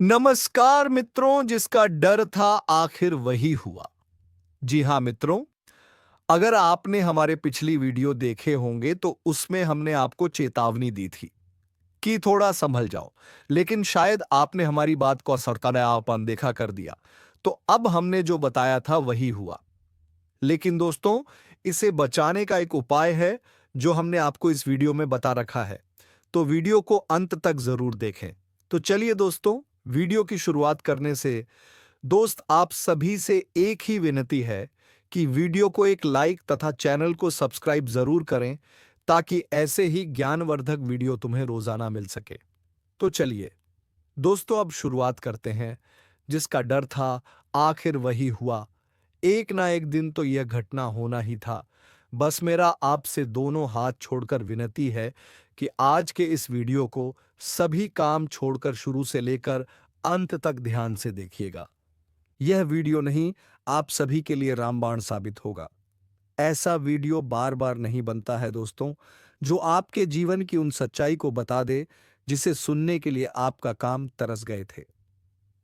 नमस्कार मित्रों, जिसका डर था आखिर वही हुआ। जी हाँ मित्रों, अगर आपने हमारे पिछली वीडियो देखे होंगे तो उसमें हमने आपको चेतावनी दी थी कि थोड़ा संभल जाओ, लेकिन शायद आपने हमारी बात को अनदेखा कर दिया। तो अब हमने जो बताया था वही हुआ। लेकिन दोस्तों, इसे बचाने का एक उपाय है जो हमने आपको इस वीडियो में बता रखा है। तो वीडियो को अंत तक जरूर देखें। तो चलिए दोस्तों, वीडियो की शुरुआत करने से दोस्त आप सभी से एक ही विनती है कि वीडियो को एक लाइक तथा चैनल को सब्सक्राइब जरूर करें ताकि ऐसे ही ज्ञानवर्धक वीडियो तुम्हें रोजाना मिल सके। तो चलिए दोस्तों, अब शुरुआत करते हैं। जिसका डर था आखिर वही हुआ। एक ना एक दिन तो यह घटना होना ही था। बस मेरा आपसे दोनों हाथ छोड़कर विनती है कि आज के इस वीडियो को सभी काम छोड़कर शुरू से लेकर अंत तक ध्यान से देखिएगा। यह वीडियो नहीं, आप सभी के लिए रामबाण साबित होगा। ऐसा वीडियो बार बार नहीं बनता है दोस्तों, जो आपके जीवन की उन सच्चाई को बता दे जिसे सुनने के लिए आपका काम तरस गए थे।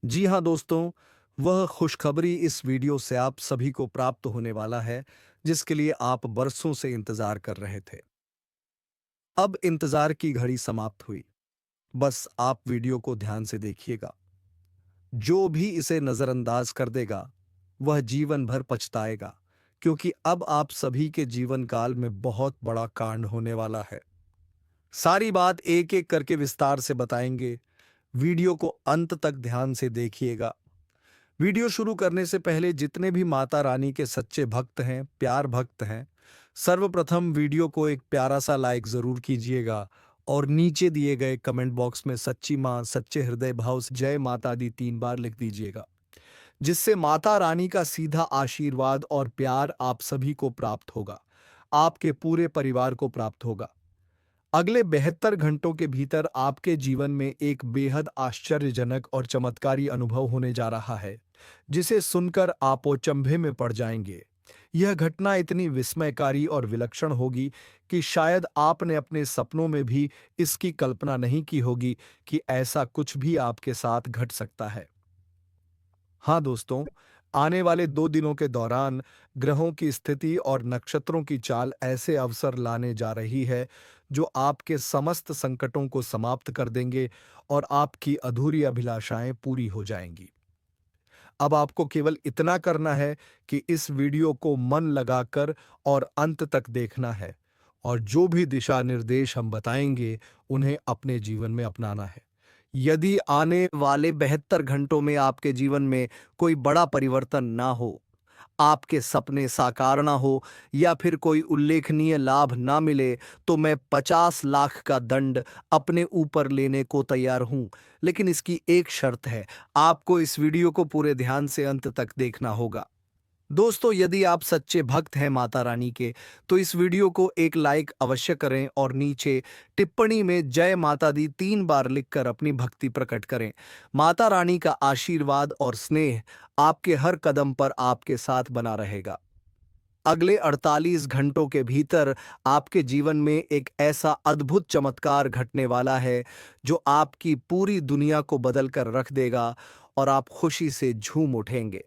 जी हां दोस्तों, वह खुशखबरी इस वीडियो से आप सभी को प्राप्त होने वाला है जिसके लिए आप बरसों से इंतजार कर रहे थे। अब इंतजार की घड़ी समाप्त हुई। बस आप वीडियो को ध्यान से देखिएगा। जो भी इसे नजरअंदाज कर देगा वह जीवन भर पछताएगा, क्योंकि अब आप सभी के जीवन काल में बहुत बड़ा कांड होने वाला है। सारी बात एक एक करके विस्तार से बताएंगे। वीडियो को अंत तक ध्यान से देखिएगा। वीडियो शुरू करने से पहले जितने भी माता रानी के सच्चे भक्त हैं, प्यार भक्त हैं, सर्वप्रथम वीडियो को एक प्यारा सा लाइक जरूर कीजिएगा और नीचे दिए गए कमेंट बॉक्स में सच्ची मां सच्चे हृदय भाव से जय माता दी 3 बार लिख दीजिएगा, जिससे माता रानी का सीधा आशीर्वाद और प्यार आप सभी को प्राप्त होगा, आपके पूरे परिवार को प्राप्त होगा। अगले 72 घंटों के भीतर आपके जीवन में एक बेहद आश्चर्यजनक और चमत्कारी अनुभव होने जा रहा है, जिसे सुनकर आप अचंभे में पड़ जाएंगे। यह घटना इतनी विस्मयकारी और विलक्षण होगी कि शायद आपने अपने सपनों में भी इसकी कल्पना नहीं की होगी कि ऐसा कुछ भी आपके साथ घट सकता है। हाँ दोस्तों, आने वाले 2 दिनों के दौरान ग्रहों की स्थिति और नक्षत्रों की चाल ऐसे अवसर लाने जा रही है जो आपके समस्त संकटों को समाप्त कर देंगे और आपकी अधूरी अभिलाषाएं पूरी हो जाएंगी। अब आपको केवल इतना करना है कि इस वीडियो को मन लगाकर और अंत तक देखना है, और जो भी दिशा निर्देश हम बताएंगे उन्हें अपने जीवन में अपनाना है। यदि आने वाले 72 घंटों में आपके जीवन में कोई बड़ा परिवर्तन ना हो, आपके सपने साकार ना हो या फिर कोई उल्लेखनीय लाभ ना मिले, तो मैं 50 लाख का दंड अपने ऊपर लेने को तैयार हूं। लेकिन इसकी एक शर्त है, आपको इस वीडियो को पूरे ध्यान से अंत तक देखना होगा। दोस्तों, यदि आप सच्चे भक्त हैं माता रानी के, तो इस वीडियो को एक लाइक अवश्य करें और नीचे टिप्पणी में जय माता दी 3 बार लिखकर अपनी भक्ति प्रकट करें। माता रानी का आशीर्वाद और स्नेह आपके हर कदम पर आपके साथ बना रहेगा। अगले 48 घंटों के भीतर आपके जीवन में एक ऐसा अद्भुत चमत्कार घटने वाला है जो आपकी पूरी दुनिया को बदल कर रख देगा और आप खुशी से झूम उठेंगे।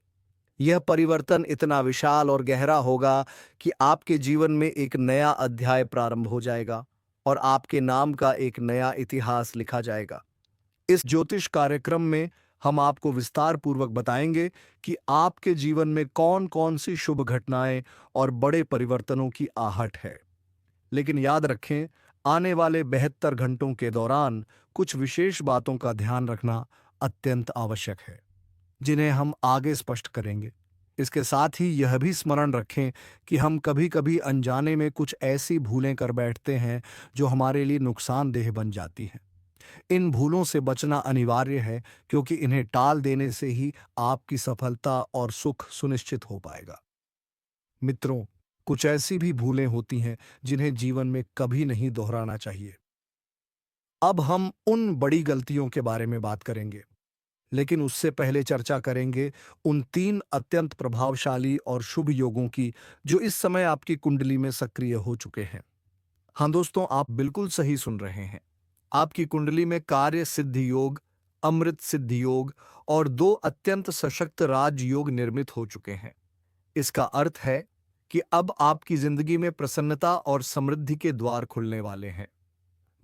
यह परिवर्तन इतना विशाल और गहरा होगा कि आपके जीवन में एक नया अध्याय प्रारंभ हो जाएगा और आपके नाम का एक नया इतिहास लिखा जाएगा। इस ज्योतिष कार्यक्रम में हम आपको विस्तार पूर्वक बताएंगे कि आपके जीवन में कौन कौन सी शुभ घटनाएं और बड़े परिवर्तनों की आहट है। लेकिन याद रखें, आने वाले 72 घंटों के दौरान कुछ विशेष बातों का ध्यान रखना अत्यंत आवश्यक है, जिन्हें हम आगे स्पष्ट करेंगे। इसके साथ ही यह भी स्मरण रखें कि हम कभी-कभी अनजाने में कुछ ऐसी भूलें कर बैठते हैं जो हमारे लिए नुकसानदेह बन जाती हैं। इन भूलों से बचना अनिवार्य है, क्योंकि इन्हें टाल देने से ही आपकी सफलता और सुख सुनिश्चित हो पाएगा। मित्रों, कुछ ऐसी भी भूलें होती हैं जिन्हें जीवन में कभी नहीं दोहराना चाहिए। अब हम उन बड़ी गलतियों के बारे में बात करेंगे, लेकिन उससे पहले चर्चा करेंगे उन 3 अत्यंत प्रभावशाली और शुभ योगों की जो इस समय आपकी कुंडली में सक्रिय हो चुके हैं। हाँ दोस्तों, आप बिल्कुल सही सुन रहे हैं। आपकी कुंडली में कार्य सिद्धि योग, अमृत सिद्धि योग और 2 अत्यंत सशक्त राजयोग निर्मित हो चुके हैं। इसका अर्थ है कि अब आपकी जिंदगी में प्रसन्नता और समृद्धि के द्वार खुलने वाले हैं।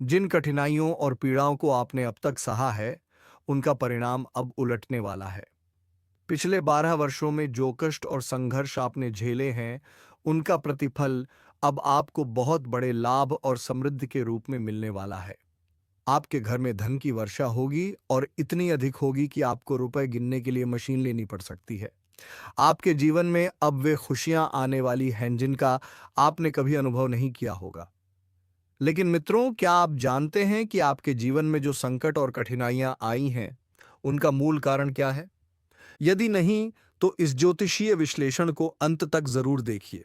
जिन कठिनाइयों और पीड़ाओं को आपने अब तक सहा है, उनका परिणाम अब उलटने वाला है। पिछले 12 वर्षों में जो कष्ट और संघर्ष आपने झेले हैं, उनका प्रतिफल अब आपको बहुत बड़े लाभ और समृद्धि के रूप में मिलने वाला है। आपके घर में धन की वर्षा होगी और इतनी अधिक होगी कि आपको रुपए गिनने के लिए मशीन लेनी पड़ सकती है। आपके जीवन में अब वे खुशियां आने वाली हैं जिनका आपने कभी अनुभव नहीं किया होगा। लेकिन मित्रों, क्या आप जानते हैं कि आपके जीवन में जो संकट और कठिनाइयां आई हैं, उनका मूल कारण क्या है? यदि नहीं, तो इस ज्योतिषीय विश्लेषण को अंत तक जरूर देखिए।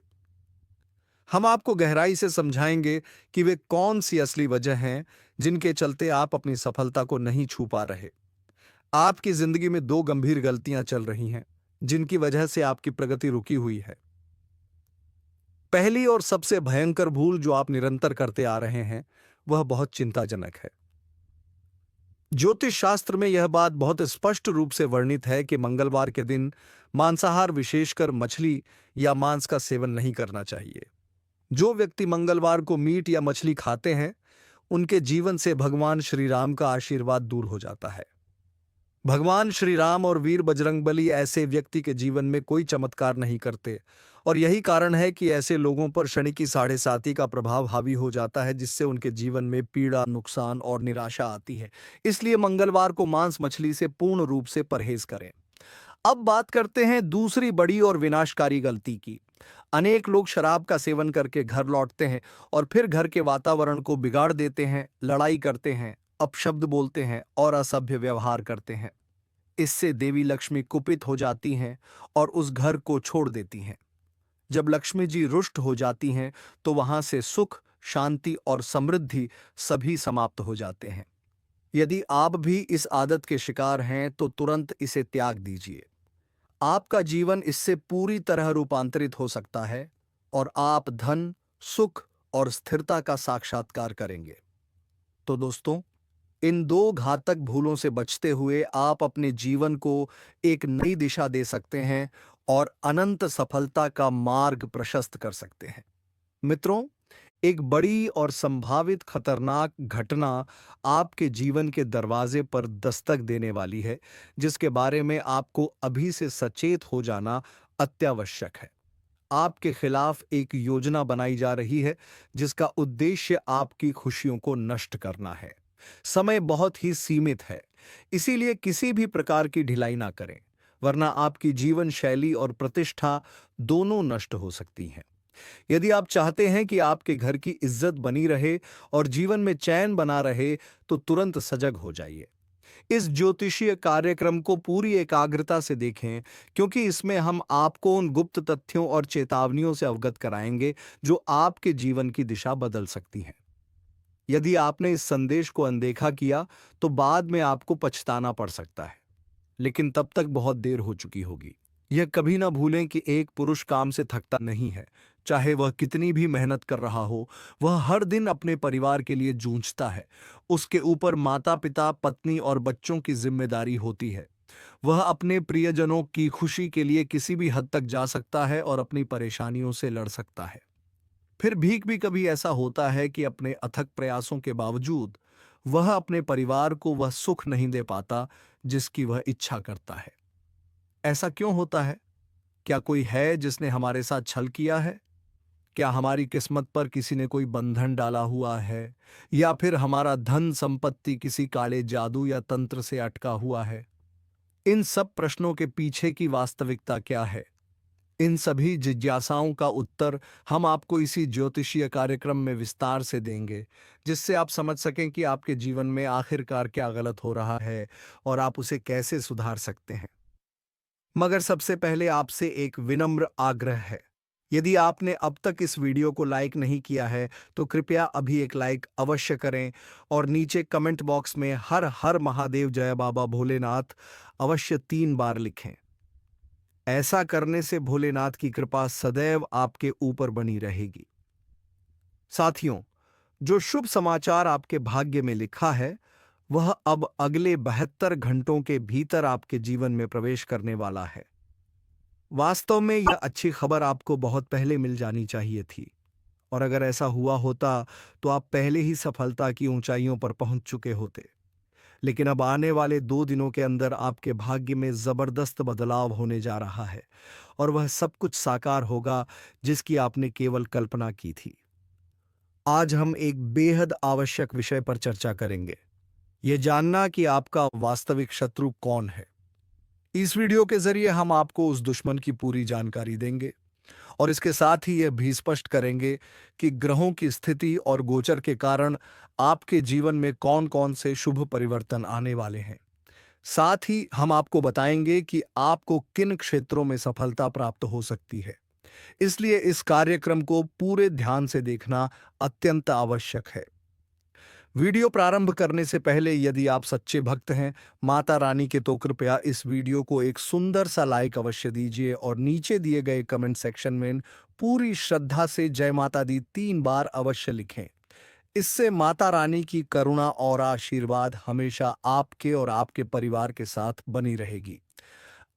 हम आपको गहराई से समझाएंगे कि वे कौन सी असली वजह हैं जिनके चलते आप अपनी सफलता को नहीं छू पा रहे। आपकी जिंदगी में 2 गंभीर गलतियां चल रही हैं, जिनकी वजह से आपकी प्रगति रुकी हुई है। पहली और सबसे भयंकर भूल जो आप निरंतर करते आ रहे हैं, वह बहुत चिंताजनक है। ज्योतिष शास्त्र में यह बात बहुत स्पष्ट रूप से वर्णित है कि मंगलवार के दिन मांसाहार, विशेषकर मछली या मांस का सेवन नहीं करना चाहिए। जो व्यक्ति मंगलवार को मीट या मछली खाते हैं, उनके जीवन से भगवान श्री राम का आशीर्वाद दूर हो जाता है। भगवान श्री राम और वीर बजरंगबली ऐसे व्यक्ति के जीवन में कोई चमत्कार नहीं करते, और यही कारण है कि ऐसे लोगों पर शनि की 7.5 का प्रभाव हावी हो जाता है, जिससे उनके जीवन में पीड़ा, नुकसान और निराशा आती है। इसलिए मंगलवार को मांस मछली से पूर्ण रूप से परहेज करें। अब बात करते हैं दूसरी बड़ी और विनाशकारी गलती की। अनेक लोग शराब का सेवन करके घर लौटते हैं और फिर घर के वातावरण को बिगाड़ देते हैं, लड़ाई करते हैं, अपशब्द बोलते हैं और असभ्य व्यवहार करते हैं। इससे देवी लक्ष्मी कुपित हो जाती हैं और उस घर को छोड़ देती हैं। जब लक्ष्मी जी रुष्ट हो जाती हैं, तो वहां से सुख, शांति और समृद्धि सभी समाप्त हो जाते हैं। यदि आप भी इस आदत के शिकार हैं, तो तुरंत इसे त्याग दीजिए। आपका जीवन इससे पूरी तरह रूपांतरित हो सकता है और आप धन, सुख और स्थिरता का साक्षात्कार करेंगे। तो दोस्तों, इन 2 घातक भूलों से बचते हुए आप अपने जीवन को एक नई दिशा दे सकते हैं और अनंत सफलता का मार्ग प्रशस्त कर सकते हैं। मित्रों, एक बड़ी और संभावित खतरनाक घटना आपके जीवन के दरवाजे पर दस्तक देने वाली है, जिसके बारे में आपको अभी से सचेत हो जाना अत्यावश्यक है। आपके खिलाफ एक योजना बनाई जा रही है, जिसका उद्देश्य आपकी खुशियों को नष्ट करना है। समय बहुत ही सीमित है, इसीलिए किसी भी प्रकार की ढिलाई ना करें, वरना आपकी जीवन शैली और प्रतिष्ठा दोनों नष्ट हो सकती हैं। यदि आप चाहते हैं कि आपके घर की इज्जत बनी रहे और जीवन में चैन बना रहे, तो तुरंत सजग हो जाइए। इस ज्योतिषीय कार्यक्रम को पूरी एकाग्रता से देखें, क्योंकि इसमें हम आपको उन गुप्त तथ्यों और चेतावनियों से अवगत कराएंगे जो आपके जीवन की दिशा बदल सकती हैं। यदि आपने इस संदेश को अनदेखा किया, तो बाद में आपको पछताना पड़ सकता है, लेकिन तब तक बहुत देर हो चुकी होगी। यह कभी ना भूलें कि एक पुरुष काम से थकता नहीं है, चाहे वह कितनी भी मेहनत कर रहा हो। वह हर दिन अपने परिवार के लिए जूझता है। उसके ऊपर माता पिता, पत्नी और बच्चों की जिम्मेदारी होती है। वह अपने प्रियजनों की खुशी के लिए किसी भी हद तक जा सकता है और अपनी परेशानियों से लड़ सकता है। फिर भी कभी ऐसा होता है कि अपने अथक प्रयासों के बावजूद वह अपने परिवार को वह सुख नहीं दे पाता जिसकी वह इच्छा करता है। ऐसा क्यों होता है? क्या कोई है जिसने हमारे साथ छल किया है? क्या हमारी किस्मत पर किसी ने कोई बंधन डाला हुआ है, या फिर हमारा धन संपत्ति किसी काले जादू या तंत्र से अटका हुआ है? इन सब प्रश्नों के पीछे की वास्तविकता क्या है? इन सभी जिज्ञासाओं का उत्तर हम आपको इसी ज्योतिषीय कार्यक्रम में विस्तार से देंगे, जिससे आप समझ सकें कि आपके जीवन में आखिरकार क्या गलत हो रहा है और आप उसे कैसे सुधार सकते हैं। मगर सबसे पहले आपसे एक विनम्र आग्रह है। यदि आपने अब तक इस वीडियो को लाइक नहीं किया है, तो कृपया अभी एक लाइक अवश्य करें और नीचे कमेंट बॉक्स में हर हर महादेव, जय बाबा भोलेनाथ अवश्य 3 बार लिखें। ऐसा करने से भोलेनाथ की कृपा सदैव आपके ऊपर बनी रहेगी। साथियों, जो शुभ समाचार आपके भाग्य में लिखा है, वह अब अगले 72 घंटों के भीतर आपके जीवन में प्रवेश करने वाला है। वास्तव में यह अच्छी खबर आपको बहुत पहले मिल जानी चाहिए थी, और अगर ऐसा हुआ होता तो आप पहले ही सफलता की ऊंचाइयों पर पहुंच चुके होते। लेकिन अब आने वाले 2 दिनों के अंदर आपके भाग्य में जबरदस्त बदलाव होने जा रहा है, और वह सब कुछ साकार होगा जिसकी आपने केवल कल्पना की थी। आज हम एक बेहद आवश्यक विषय पर चर्चा करेंगे, ये जानना कि आपका वास्तविक शत्रु कौन है। इस वीडियो के जरिए हम आपको उस दुश्मन की पूरी जानकारी देंगे, और इसके साथ ही यह भी स्पष्ट करेंगे कि ग्रहों की स्थिति और गोचर के कारण आपके जीवन में कौन कौन से शुभ परिवर्तन आने वाले हैं। साथ ही हम आपको बताएंगे कि आपको किन क्षेत्रों में सफलता प्राप्त हो सकती है। इसलिए इस कार्यक्रम को पूरे ध्यान से देखना अत्यंत आवश्यक है। वीडियो प्रारंभ करने से पहले यदि आप सच्चे भक्त हैं माता रानी के, तो कृपया इस वीडियो को एक सुंदर सा लाइक अवश्य दीजिए, और नीचे दिए गए कमेंट सेक्शन में पूरी श्रद्धा से जय माता दी 3 बार अवश्य लिखें। इससे माता रानी की करुणा और आशीर्वाद हमेशा आपके और आपके परिवार के साथ बनी रहेगी।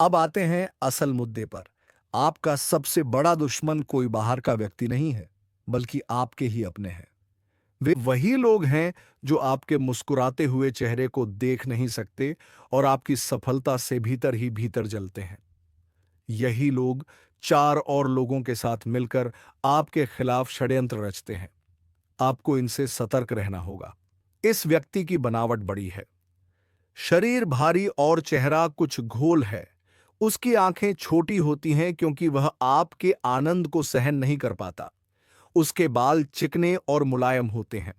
अब आते हैं असल मुद्दे पर। आपका सबसे बड़ा दुश्मन कोई बाहर का व्यक्ति नहीं है, बल्कि आपके ही अपने हैं। वे वही लोग हैं जो आपके मुस्कुराते हुए चेहरे को देख नहीं सकते और आपकी सफलता से भीतर ही भीतर जलते हैं। यही लोग 4 और लोगों के साथ मिलकर आपके खिलाफ षड्यंत्र रचते हैं। आपको इनसे सतर्क रहना होगा। इस व्यक्ति की बनावट बड़ी है, शरीर भारी और चेहरा कुछ घोल है। उसकी आंखें छोटी होती हैं क्योंकि वह आपके आनंद को सहन नहीं कर पाता। उसके बाल चिकने और मुलायम होते हैं।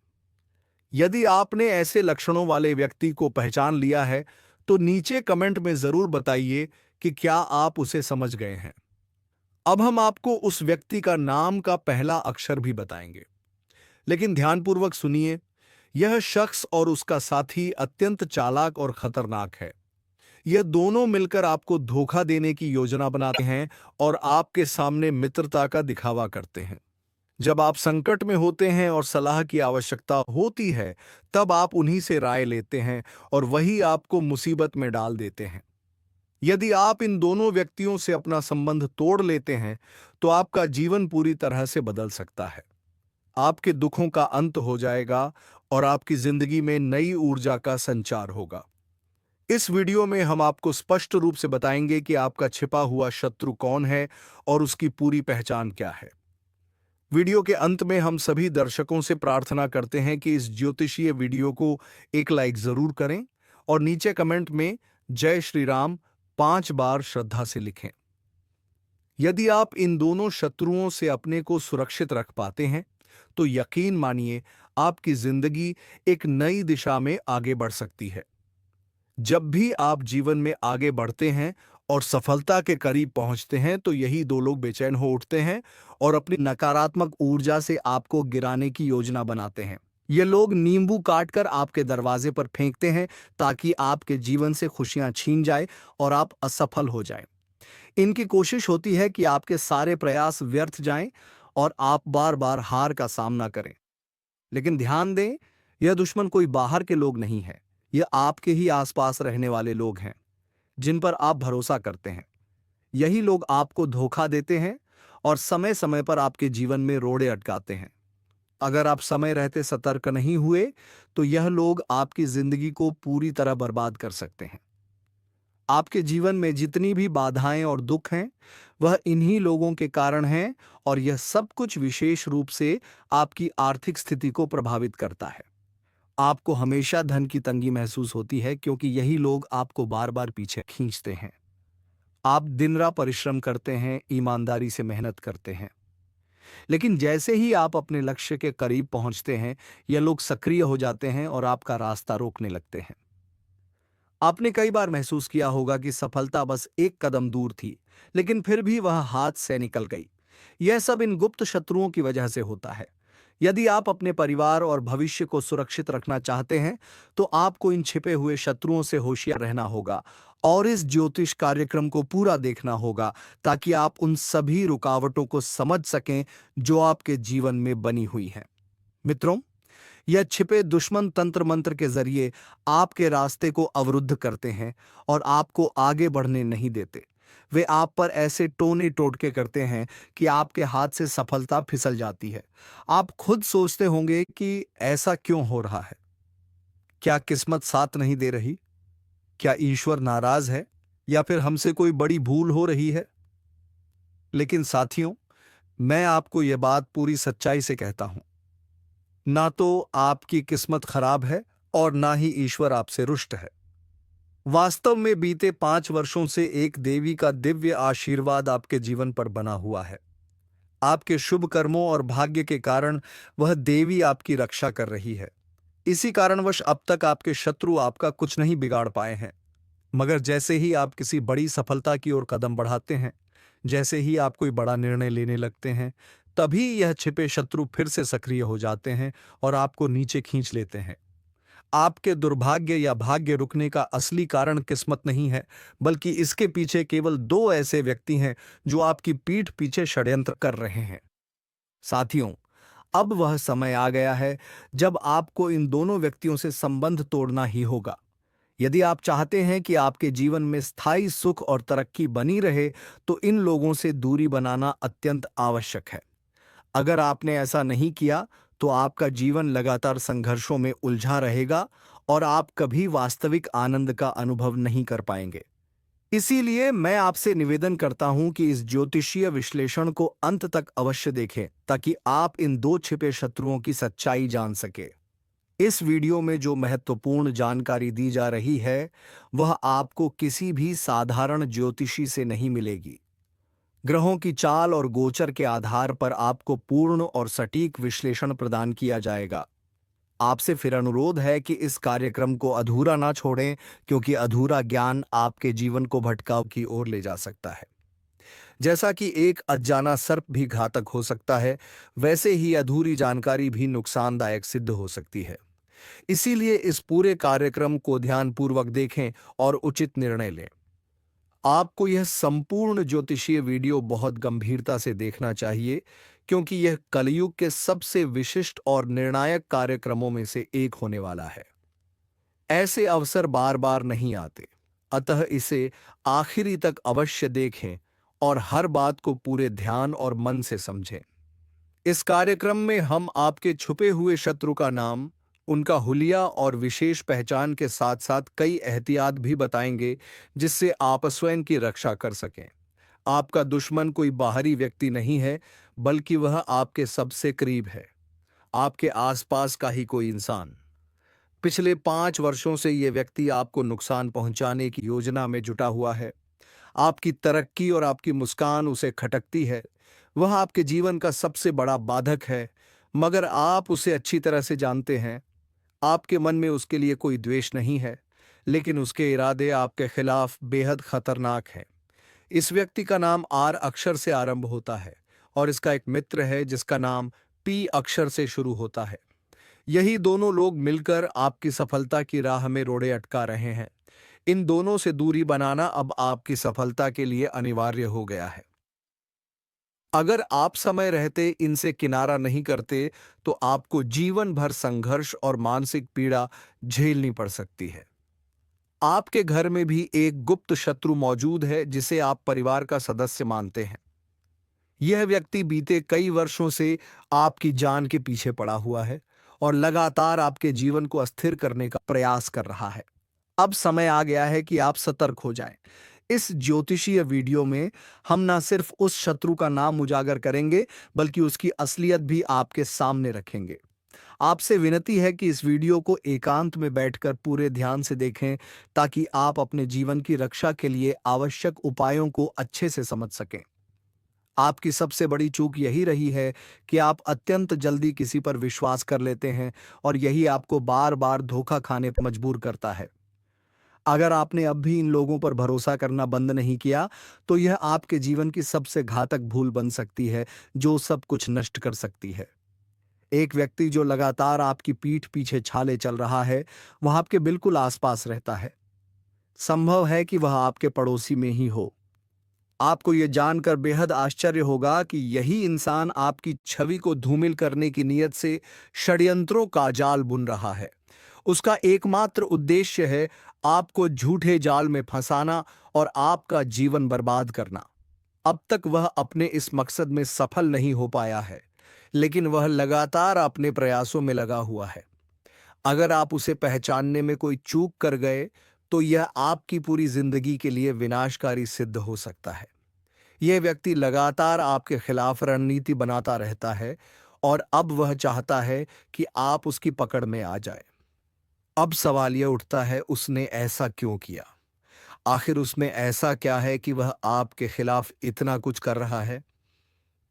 यदि आपने ऐसे लक्षणों वाले व्यक्ति को पहचान लिया है तो नीचे कमेंट में जरूर बताइए कि क्या आप उसे समझ गए हैं। अब हम आपको उस व्यक्ति का नाम का पहला अक्षर भी बताएंगे, लेकिन ध्यानपूर्वक सुनिए। यह शख्स और उसका साथी अत्यंत चालाक और खतरनाक है। यह दोनों मिलकर आपको धोखा देने की योजना बनाते हैं और आपके सामने मित्रता का दिखावा करते हैं। जब आप संकट में होते हैं और सलाह की आवश्यकता होती है, तब आप उन्हीं से राय लेते हैं और वही आपको मुसीबत में डाल देते हैं। यदि आप इन दोनों व्यक्तियों से अपना संबंध तोड़ लेते हैं तो आपका जीवन पूरी तरह से बदल सकता है। आपके दुखों का अंत हो जाएगा और आपकी जिंदगी में नई ऊर्जा का संचार होगा। इस वीडियो में हम आपको स्पष्ट रूप से बताएंगे कि आपका छिपा हुआ शत्रु कौन है और उसकी पूरी पहचान क्या है। वीडियो के अंत में हम सभी दर्शकों से प्रार्थना करते हैं कि इस ज्योतिषीय वीडियो को एक लाइक जरूर करें और नीचे कमेंट में जय श्री राम 5 बार श्रद्धा से लिखें। यदि आप इन दोनों शत्रुओं से अपने को सुरक्षित रख पाते हैं तो यकीन मानिए आपकी जिंदगी एक नई दिशा में आगे बढ़ सकती है। जब भी आप जीवन में आगे बढ़ते हैं और सफलता के करीब पहुंचते हैं तो यही 2 लोग बेचैन हो उठते हैं और अपनी नकारात्मक ऊर्जा से आपको गिराने की योजना बनाते हैं। ये लोग नींबू काटकर आपके दरवाजे पर फेंकते हैं ताकि आपके जीवन से खुशियां छीन जाए और आप असफल हो जाएं। इनकी कोशिश होती है कि आपके सारे प्रयास व्यर्थ जाएं और आप बार बार हार का सामना करें। लेकिन ध्यान दें, यह दुश्मन कोई बाहर के लोग नहीं है, यह आपके ही आसपास रहने वाले लोग हैं जिन पर आप भरोसा करते हैं। यही लोग आपको धोखा देते हैं और समय समय पर आपके जीवन में रोड़े अटकाते हैं। अगर आप समय रहते सतर्क नहीं हुए तो यह लोग आपकी जिंदगी को पूरी तरह बर्बाद कर सकते हैं। आपके जीवन में जितनी भी बाधाएं और दुख हैं वह इन्हीं लोगों के कारण हैं, और यह सब कुछ विशेष रूप से आपकी आर्थिक स्थिति को प्रभावित करता है। आपको हमेशा धन की तंगी महसूस होती है क्योंकि यही लोग आपको बार बार पीछे खींचते हैं। आप दिन रात परिश्रम करते हैं, ईमानदारी से मेहनत करते हैं, लेकिन जैसे ही आप अपने लक्ष्य के करीब पहुंचते हैं ये लोग सक्रिय हो जाते हैं और आपका रास्ता रोकने लगते हैं। आपने कई बार महसूस किया होगा कि सफलता बस एक कदम दूर थी, लेकिन फिर भी वह हाथ से निकल गई। यह सब इन गुप्त शत्रुओं की वजह से होता है। यदि आप अपने परिवार और भविष्य को सुरक्षित रखना चाहते हैं तो आपको इन छिपे हुए शत्रुओं से होशियार रहना होगा और इस ज्योतिष कार्यक्रम को पूरा देखना होगा ताकि आप उन सभी रुकावटों को समझ सकें जो आपके जीवन में बनी हुई हैं। मित्रों, यह छिपे दुश्मन तंत्र मंत्र के जरिए आपके रास्ते को अवरुद्ध करते हैं और आपको आगे बढ़ने नहीं देते। वे आप पर ऐसे टोने टोटके करते हैं कि आपके हाथ से सफलता फिसल जाती है। आप खुद सोचते होंगे कि ऐसा क्यों हो रहा है? क्या किस्मत साथ नहीं दे रही? क्या ईश्वर नाराज है? या फिर हमसे कोई बड़ी भूल हो रही है? लेकिन साथियों, मैं आपको यह बात पूरी सच्चाई से कहता हूं, ना तो आपकी किस्मत खराब है और ना ही ईश्वर आपसे रुष्ट है। वास्तव में बीते 5 वर्षों से एक देवी का दिव्य आशीर्वाद आपके जीवन पर बना हुआ है। आपके शुभ कर्मों और भाग्य के कारण वह देवी आपकी रक्षा कर रही है। इसी कारणवश अब तक आपके शत्रु आपका कुछ नहीं बिगाड़ पाए हैं। मगर जैसे ही आप किसी बड़ी सफलता की ओर कदम बढ़ाते हैं, जैसे ही आप कोई बड़ा निर्णय लेने लगते हैं, तभी यह छिपे शत्रु फिर से सक्रिय हो जाते हैं और आपको नीचे खींच लेते हैं। आपके दुर्भाग्य या भाग्य रुकने का असली कारण किस्मत नहीं है, बल्कि इसके पीछे केवल दो ऐसे व्यक्ति हैं जो आपकी पीठ पीछे षड्यंत्र कर रहे हैं। साथियों, अब वह समय आ गया है जब आपको इन दोनों व्यक्तियों से संबंध तोड़ना ही होगा। यदि आप चाहते हैं कि आपके जीवन में स्थायी सुख और तरक्की बनी रहे, तो इन लोगों से दूरी बनाना अत्यंत आवश्यक है। अगर आपने ऐसा नहीं किया, तो आपका जीवन लगातार संघर्षों में उलझा रहेगा और आप कभी वास्तविक आनंद का अनुभव नहीं कर पाएंगे। इसीलिए मैं आपसे निवेदन करता हूं कि इस ज्योतिषीय विश्लेषण को अंत तक अवश्य देखें, ताकि आप इन दो छिपे शत्रुओं की सच्चाई जान सके। इस वीडियो में जो महत्वपूर्ण जानकारी दी जा रही है, वह आपको किसी भी साधारण ज्योतिषी से नहीं मिलेगी। ग्रहों की चाल और गोचर के आधार पर आपको पूर्ण और सटीक विश्लेषण प्रदान किया जाएगा। आपसे फिर अनुरोध है कि इस कार्यक्रम को अधूरा ना छोड़ें, क्योंकि अधूरा ज्ञान आपके जीवन को भटकाव की ओर ले जा सकता है। जैसा कि एक अनजाना सर्प भी घातक हो सकता है, वैसे ही अधूरी जानकारी भी नुकसानदायक सिद्ध हो सकती है। इसीलिए इस पूरे कार्यक्रम को ध्यानपूर्वक देखें और उचित निर्णय लें। आपको यह संपूर्ण ज्योतिषीय वीडियो बहुत गंभीरता से देखना चाहिए, क्योंकि यह कलयुग के सबसे विशिष्ट और निर्णायक कार्यक्रमों में से एक होने वाला है। ऐसे अवसर बार बार नहीं आते, अतः इसे आखिरी तक अवश्य देखें और हर बात को पूरे ध्यान और मन से समझें। इस कार्यक्रम में हम आपके छुपे हुए शत्रु का नाम, उनका हुलिया और विशेष पहचान के साथ साथ कई एहतियात भी बताएंगे, जिससे आप स्वयं की रक्षा कर सकें। आपका दुश्मन कोई बाहरी व्यक्ति नहीं है, बल्कि वह आपके सबसे करीब है, आपके आसपास का ही कोई इंसान। पिछले 5 वर्षों से यह व्यक्ति आपको नुकसान पहुंचाने की योजना में जुटा हुआ है। आपकी तरक्की और आपकी मुस्कान उसे खटकती है। वह आपके जीवन का सबसे बड़ा बाधक है, मगर आप उसे अच्छी तरह से जानते हैं। आपके मन में उसके लिए कोई द्वेष नहीं है, लेकिन उसके इरादे आपके खिलाफ बेहद खतरनाक हैं। इस व्यक्ति का नाम आर अक्षर से आरंभ होता है और इसका एक मित्र है जिसका नाम पी अक्षर से शुरू होता है। यही दोनों लोग मिलकर आपकी सफलता की राह में रोड़े अटका रहे हैं। इन दोनों से दूरी बनाना अब आपकी सफलता के लिए अनिवार्य हो गया है। अगर आप समय रहते इनसे किनारा नहीं करते, तो आपको जीवन भर संघर्ष और मानसिक पीड़ा झेलनी पड़ सकती है। आपके घर में भी एक गुप्त शत्रु मौजूद है जिसे आप परिवार का सदस्य मानते हैं। यह व्यक्ति बीते कई वर्षों से आपकी जान के पीछे पड़ा हुआ है और लगातार आपके जीवन को अस्थिर करने का प्रयास कर रहा है। अब समय आ गया है कि आप सतर्क हो जाएं। इस ज्योतिषीय वीडियो में हम न सिर्फ उस शत्रु का नाम उजागर करेंगे, बल्कि उसकी असलियत भी आपके सामने रखेंगे। आपसे विनती है कि इस वीडियो को एकांत में बैठकर पूरे ध्यान से देखें, ताकि आप अपने जीवन की रक्षा के लिए आवश्यक उपायों को अच्छे से समझ सकें। आपकी सबसे बड़ी चूक यही रही है कि आप अत्यंत जल्दी किसी पर विश्वास कर लेते हैं और यही आपको बार बार धोखा खाने पर मजबूर करता है। अगर आपने अब भी इन लोगों पर भरोसा करना बंद नहीं किया, तो यह आपके जीवन की सबसे घातक भूल बन सकती है, जो सब कुछ नष्ट कर सकती है। एक व्यक्ति जो लगातार आपकी पीठ पीछे छाले चल रहा है, वह आपके बिल्कुल आसपास रहता है। संभव है कि वह आपके पड़ोसी में ही हो। आपको ये जानकर बेहद आश्चर्य होगा कि यही इंसान आपकी छवि को धूमिल करने की नीयत से षड्यंत्रों का जाल बुन रहा है। उसका एकमात्र उद्देश्य है आपको झूठे जाल में फंसाना और आपका जीवन बर्बाद करना। अब तक वह अपने इस मकसद में सफल नहीं हो पाया है, लेकिन वह लगातार अपने प्रयासों में लगा हुआ है। अगर आप उसे पहचानने में कोई चूक कर गए, तो यह आपकी पूरी जिंदगी के लिए विनाशकारी सिद्ध हो सकता है। यह व्यक्ति लगातार आपके खिलाफ रणनीति बनाता रहता है और अब वह चाहता है कि आप उसकी पकड़ में आ जाए। अब सवाल यह उठता है, उसने ऐसा क्यों किया? आखिर उसमें ऐसा क्या है कि वह आपके खिलाफ इतना कुछ कर रहा है?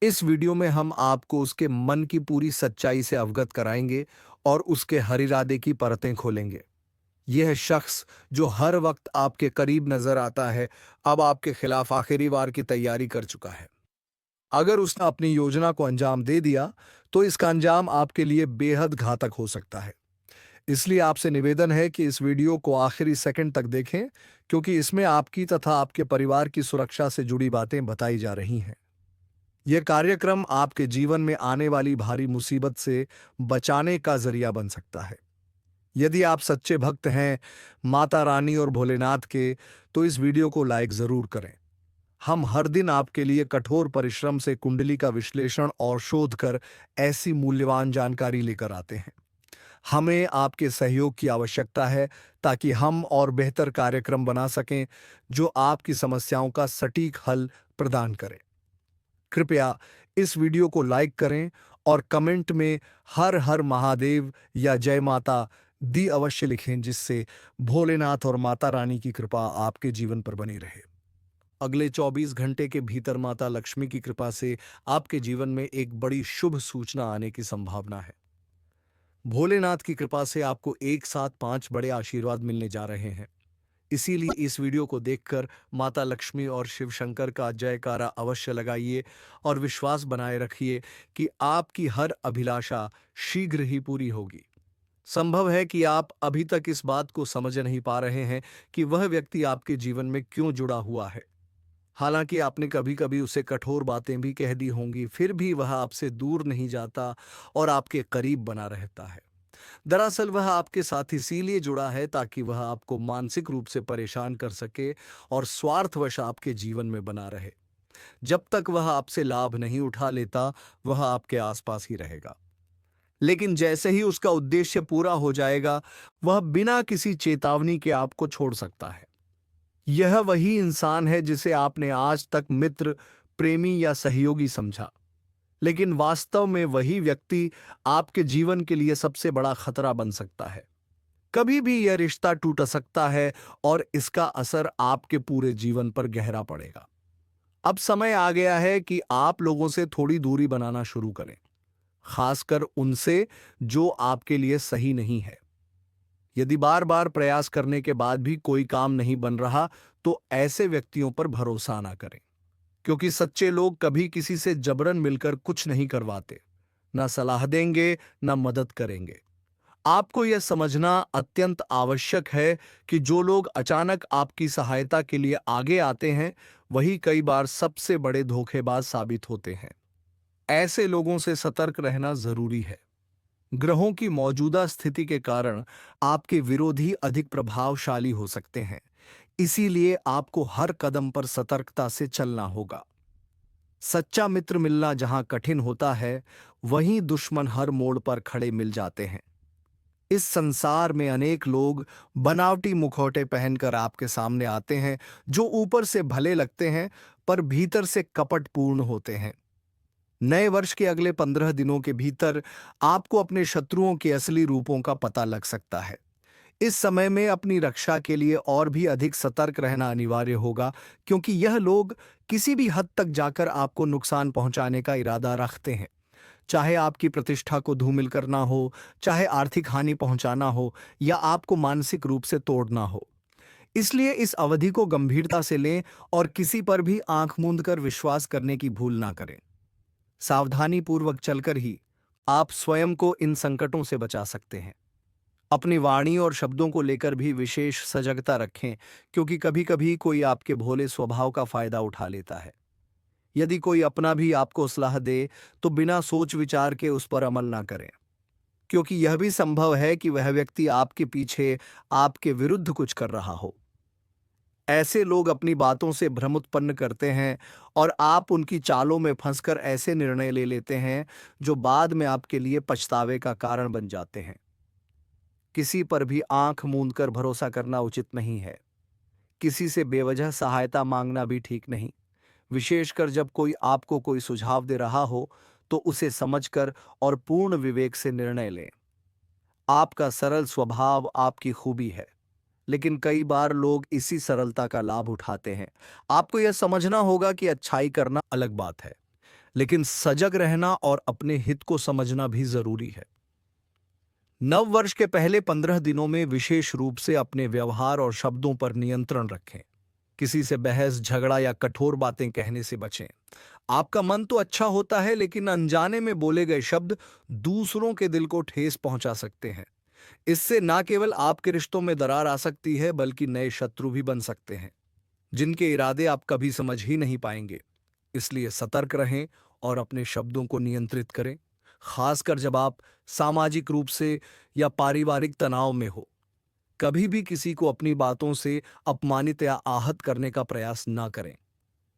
इस वीडियो में हम आपको उसके मन की पूरी सच्चाई से अवगत कराएंगे और उसके हर इरादे की परतें खोलेंगे। यह शख्स जो हर वक्त आपके करीब नजर आता है, अब आपके खिलाफ आखिरी वार की तैयारी कर चुका है। अगर उसने अपनी योजना को अंजाम दे दिया, तो इसका अंजाम आपके लिए बेहद घातक हो सकता है। इसलिए आपसे निवेदन है कि इस वीडियो को आखिरी सेकंड तक देखें, क्योंकि इसमें आपकी तथा आपके परिवार की सुरक्षा से जुड़ी बातें बताई जा रही हैं। यह कार्यक्रम आपके जीवन में आने वाली भारी मुसीबत से बचाने का जरिया बन सकता है। यदि आप सच्चे भक्त हैं माता रानी और भोलेनाथ के, तो इस वीडियो को लाइक जरूर करें। हम हर दिन आपके लिए कठोर परिश्रम से कुंडली का विश्लेषण और शोध कर ऐसी मूल्यवान जानकारी लेकर आते हैं। हमें आपके सहयोग की आवश्यकता है ताकि हम और बेहतर कार्यक्रम बना सकें जो आपकी समस्याओं का सटीक हल प्रदान करें। कृपया इस वीडियो को लाइक करें और कमेंट में हर हर महादेव या जय माता दी अवश्य लिखें, जिससे भोलेनाथ और माता रानी की कृपा आपके जीवन पर बनी रहे। अगले 24 घंटे के भीतर माता लक्ष्मी की कृपा से आपके जीवन में एक बड़ी शुभ सूचना आने की संभावना है। भोलेनाथ की कृपा से आपको एक साथ 5 बड़े आशीर्वाद मिलने जा रहे हैं। इसीलिए इस वीडियो को देखकर माता लक्ष्मी और शिव शंकर का जयकारा अवश्य लगाइए और विश्वास बनाए रखिए कि आपकी हर अभिलाषा शीघ्र ही पूरी होगी। संभव है कि आप अभी तक इस बात को समझ नहीं पा रहे हैं कि वह व्यक्ति आपके जीवन में क्यों जुड़ा हुआ है। हालांकि आपने कभी कभी उसे कठोर बातें भी कह दी होंगी, फिर भी वह आपसे दूर नहीं जाता और आपके करीब बना रहता है। दरअसल वह आपके साथ इसीलिए जुड़ा है ताकि वह आपको मानसिक रूप से परेशान कर सके और स्वार्थवश आपके जीवन में बना रहे। जब तक वह आपसे लाभ नहीं उठा लेता, वह आपके आसपास ही रहेगा। लेकिन जैसे ही उसका उद्देश्य पूरा हो जाएगा, वह बिना किसी चेतावनी के आपको छोड़ सकता है। यह वही इंसान है जिसे आपने आज तक मित्र, प्रेमी या सहयोगी समझा, लेकिन वास्तव में वही व्यक्ति आपके जीवन के लिए सबसे बड़ा खतरा बन सकता है। कभी भी यह रिश्ता टूट सकता है और इसका असर आपके पूरे जीवन पर गहरा पड़ेगा। अब समय आ गया है कि आप लोगों से थोड़ी दूरी बनाना शुरू करें, खासकर उनसे जो आपके लिए सही नहीं है। यदि बार बार प्रयास करने के बाद भी कोई काम नहीं बन रहा, तो ऐसे व्यक्तियों पर भरोसा ना करें, क्योंकि सच्चे लोग कभी किसी से जबरन मिलकर कुछ नहीं करवाते, ना सलाह देंगे, ना मदद करेंगे। आपको यह समझना अत्यंत आवश्यक है कि जो लोग अचानक आपकी सहायता के लिए आगे आते हैं, वही कई बार सबसे बड़े धोखेबाज साबित होते हैं। ऐसे लोगों से सतर्क रहना जरूरी है। ग्रहों की मौजूदा स्थिति के कारण आपके विरोधी अधिक प्रभावशाली हो सकते हैं, इसीलिए आपको हर कदम पर सतर्कता से चलना होगा। सच्चा मित्र मिलना जहां कठिन होता है, वहीं दुश्मन हर मोड़ पर खड़े मिल जाते हैं। इस संसार में अनेक लोग बनावटी मुखौटे पहनकर आपके सामने आते हैं, जो ऊपर से भले लगते हैं पर भीतर से कपटपूर्ण होते हैं। नए वर्ष के अगले 15 दिनों के भीतर आपको अपने शत्रुओं के असली रूपों का पता लग सकता है। इस समय में अपनी रक्षा के लिए और भी अधिक सतर्क रहना अनिवार्य होगा, क्योंकि यह लोग किसी भी हद तक जाकर आपको नुकसान पहुंचाने का इरादा रखते हैं। चाहे आपकी प्रतिष्ठा को धूमिल करना हो, चाहे आर्थिक हानि पहुंचाना हो, या आपको मानसिक रूप से तोड़ना हो। इसलिए इस अवधि को गंभीरता से लें और किसी पर भी आंख मूंद कर विश्वास करने की भूल ना करें। सावधानी पूर्वक चलकर ही आप स्वयं को इन संकटों से बचा सकते हैं। अपनी वाणी और शब्दों को लेकर भी विशेष सजगता रखें, क्योंकि कभी कभी कोई आपके भोले स्वभाव का फायदा उठा लेता है। यदि कोई अपना भी आपको सलाह दे तो बिना सोच विचार के उस पर अमल ना करें, क्योंकि यह भी संभव है कि वह व्यक्ति आपके पीछे आपके विरुद्ध कुछ कर रहा हो। ऐसे लोग अपनी बातों से भ्रम उत्पन्न करते हैं और आप उनकी चालों में फंसकर ऐसे निर्णय ले लेते हैं जो बाद में आपके लिए पछतावे का कारण बन जाते हैं। किसी पर भी आंख मूंद कर भरोसा करना उचित नहीं है। किसी से बेवजह सहायता मांगना भी ठीक नहीं, विशेषकर जब कोई आपको कोई सुझाव दे रहा हो तो उसे समझकर और पूर्ण विवेक से निर्णय लें। आपका सरल स्वभाव आपकी खूबी है, लेकिन कई बार लोग इसी सरलता का लाभ उठाते हैं। आपको यह समझना होगा कि अच्छाई करना अलग बात है, लेकिन सजग रहना और अपने हित को समझना भी जरूरी है। नव वर्ष के पहले 15 दिनों में विशेष रूप से अपने व्यवहार और शब्दों पर नियंत्रण रखें। किसी से बहस, झगड़ा या कठोर बातें कहने से बचें। आपका मन तो अच्छा होता है, लेकिन अनजाने में बोले गए शब्द दूसरों के दिल को ठेस पहुंचा सकते हैं। इससे न केवल आपके रिश्तों में दरार आ सकती है, बल्कि नए शत्रु भी बन सकते हैं, जिनके इरादे आप कभी समझ ही नहीं पाएंगे। इसलिए सतर्क रहें और अपने शब्दों को नियंत्रित करें, खासकर जब आप सामाजिक रूप से या पारिवारिक तनाव में हो। कभी भी किसी को अपनी बातों से अपमानित या आहत करने का प्रयास ना करें,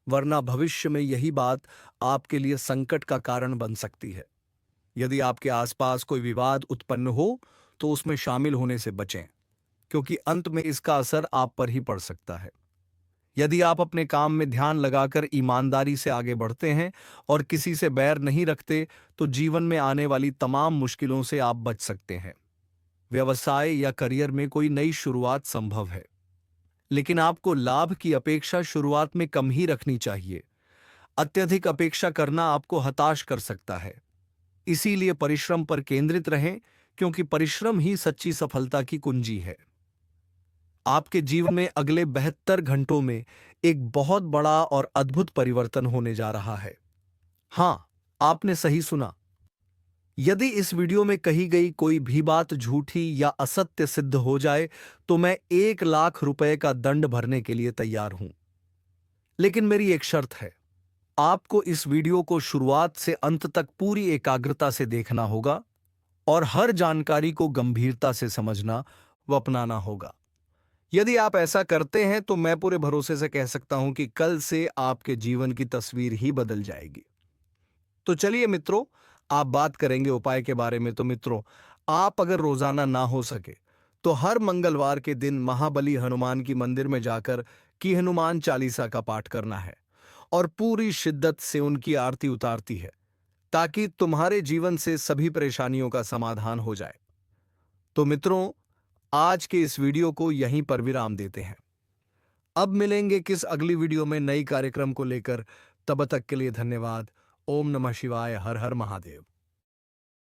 वरना भविष्य में यही बात आपके लिए संकट का कारण बन सकती है। यदि आपके आसपास कोई विवाद उत्पन्न हो तो उसमें शामिल होने से बचें, क्योंकि अंत में इसका असर आप पर ही पड़ सकता है। यदि आप अपने काम में ध्यान लगाकर ईमानदारी से आगे बढ़ते हैं और किसी से बैर नहीं रखते, तो जीवन में आने वाली तमाम मुश्किलों से आप बच सकते हैं। व्यवसाय या करियर में कोई नई शुरुआत संभव है, लेकिन आपको लाभ की अपेक्षा शुरुआत में कम ही रखनी चाहिए। अत्यधिक अपेक्षा करना आपको हताश कर सकता है। इसीलिए परिश्रम पर केंद्रित रहें, क्योंकि परिश्रम ही सच्ची सफलता की कुंजी है। आपके जीवन में अगले 72 घंटों में एक बहुत बड़ा और अद्भुत परिवर्तन होने जा रहा है। हां, आपने सही सुना। यदि इस वीडियो में कही गई कोई भी बात झूठी या असत्य सिद्ध हो जाए तो मैं 1 लाख रुपए का दंड भरने के लिए तैयार हूं। लेकिन मेरी एक शर्त है, आपको इस वीडियो को शुरुआत से अंत तक पूरी एकाग्रता से देखना होगा और हर जानकारी को गंभीरता से समझना व अपनाना होगा। यदि आप ऐसा करते हैं तो मैं पूरे भरोसे से कह सकता हूं कि कल से आपके जीवन की तस्वीर ही बदल जाएगी। तो चलिए मित्रों, आप बात करेंगे उपाय के बारे में। तो मित्रों, आप अगर रोजाना ना हो सके तो हर मंगलवार के दिन महाबली हनुमान की मंदिर में जाकर की हनुमान चालीसा का पाठ करना है और पूरी शिद्दत से उनकी आरती उतारती है, ताकि तुम्हारे जीवन से सभी परेशानियों का समाधान हो जाए। तो मित्रों, आज के इस वीडियो को यहीं पर विराम देते हैं। अब मिलेंगे किस अगली वीडियो में नई कार्यक्रम को लेकर। तब तक के लिए धन्यवाद। ओम नमः शिवाय। हर हर महादेव।